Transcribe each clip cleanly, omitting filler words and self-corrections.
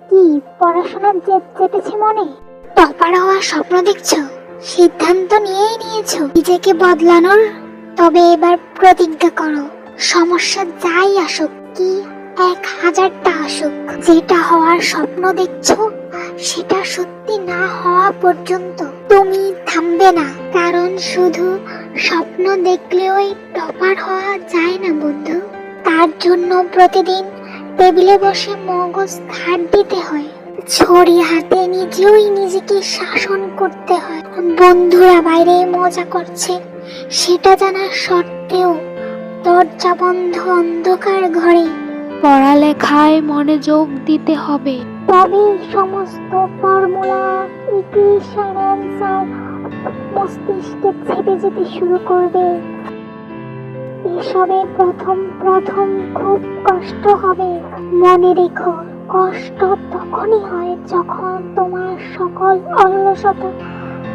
কি পড়াশোনার জেদ চেপেছে মনে? টপার হওয়ার স্বপ্ন দেখছো? সিদ্ধান্ত নিয়েই নিয়েছো নিজেকে বদলানোর? তবে এবার প্রতিজ্ঞা করো, সমস্যা যাই আসুক, কি 1000টা আসুক, যেটা হওয়ার স্বপ্ন দেখছো সেটা সত্যি না হওয়া পর্যন্ত তুমি থামবে না। কারণ শুধু স্বপ্ন দেখলেই টপার হওয়া যায় না বন্ধু। তার জন্য প্রতিদিন টেবিলে বসে মগজ ধার দিতে হয়, ছড়ি হাতে নিজেকে শাসন করতে হয়। বন্ধুরা বাইরে মজা করছে সেটা জানার সত্ত্বেও দরজা বন্ধ অন্ধকার ঘরে পড়ালেখায় মনোযোগ দিতে হবে। তবে সমস্ত ফর্মুলা, ইকুয়েশন, অ্যান্সার মস্তিষ্কে চেপে যেতে শুরু করবে। এসবে প্রথম খুব কষ্ট হবে। মনে রেখো, কষ্ট তখনই হয় যখন তোমার সকল অলসতা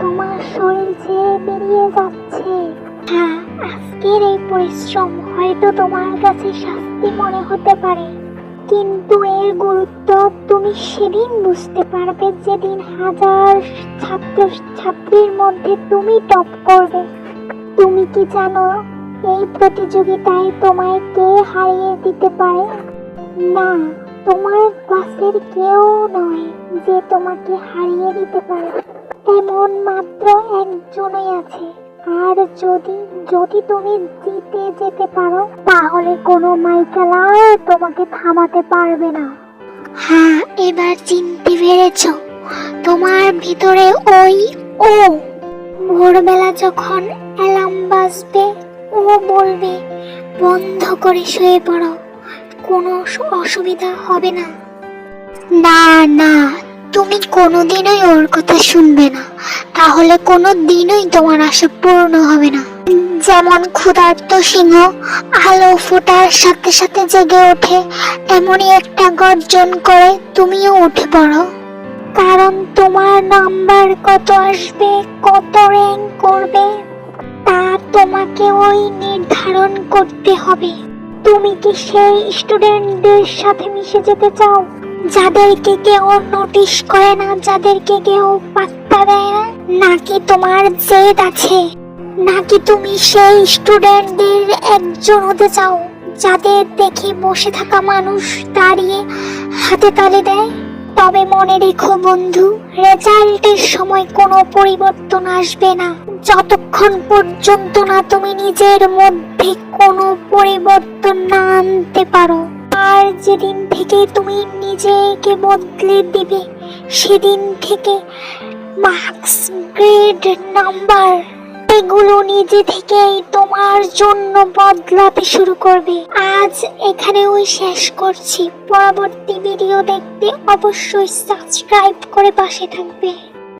তোমার শরীর ছেড়ে বেরিয়ে যাচ্ছে। হ্যাঁ, আজকের এই পরিশ্রম হয়তো তোমার কাছে শাস্তি মনে হতে পারে, কিন্তু এর গুরুত্ব তুমি সেদিন বুঝতে পারবে যেদিন 1000 ছাত্রছাত্রীর মধ্যে তুমি টপ করবে। তুমি কি জানো এই প্রতিযোগিতায় তোমায় কে হারিয়ে দিতে পারে? না, তোমার ক্লাসের কেউ নয় যে তোমাকে হারিয়ে দিতে পারে। এমন মাত্র একজনই আছে। আর যদি তুমি জিতে যেতে পারো, তাহলে কোনো মাইকেল আর তোমাকে থামাতে পারবে না। হ্যাঁ, এবার চিনতে পেরেছ? তোমার ভিতরে ওই ও ভোরবেলা যখন অ্যালার্ম বাজবে, ও বলবে বন্ধ করে শুয়ে পড়ো, কোনো অসুবিধা হবে না। না না, তুমি কোনোদিনই ওর কথা শুনবে না, তাহলে কোনোদিনই তোমার আশা পূর্ণ হবে না। যেমন ক্ষুধার্ত সিংহ আলো ফোটার সাথে সাথে জেগে ওঠে, এমনই একটা গর্জন করে তুমিও উঠে পড়ো। কারণ তোমার নাম্বার কত আসবে, কত র্যাঙ্ক করবে, তা তোমাকে ওই নির্ধারণ করতে হবে। তুমি কি সেই স্টুডেন্টদের সাথে মিশে যেতে চাও যাদেরকে কেউ নোটিশ করে না, যাদেরকে কেউ পাত্তা দেয় না? নাকি তোমার জেদ আছে? নাকি তুমি সেই স্টুডেন্টদের একজন হতে চাও যাদের দেখে বসে থাকা মানুষ দাঁড়িয়ে হাতে তালি দেয়? তবে মনে রেখো বন্ধু, রেজাল্টের সময় কোনো পরিবর্তন আসবে না যতক্ষণ পর্যন্ত না তুমি নিজের মধ্যে কোনো পরিবর্তন না আনতে পারো। আর যেদিন থেকে তুমি নিজেকে বদলে দিবে, সেদিন থেকে মার্কস, গ্রেড, নাম্বার এগুলো নিজে থেকেই তোমার জন্য বদলাতে শুরু করবে। আজ এখানেও শেষ করছি। পরবর্তী ভিডিও দেখতে অবশ্যই সাবস্ক্রাইব করে পাশে থাকবে।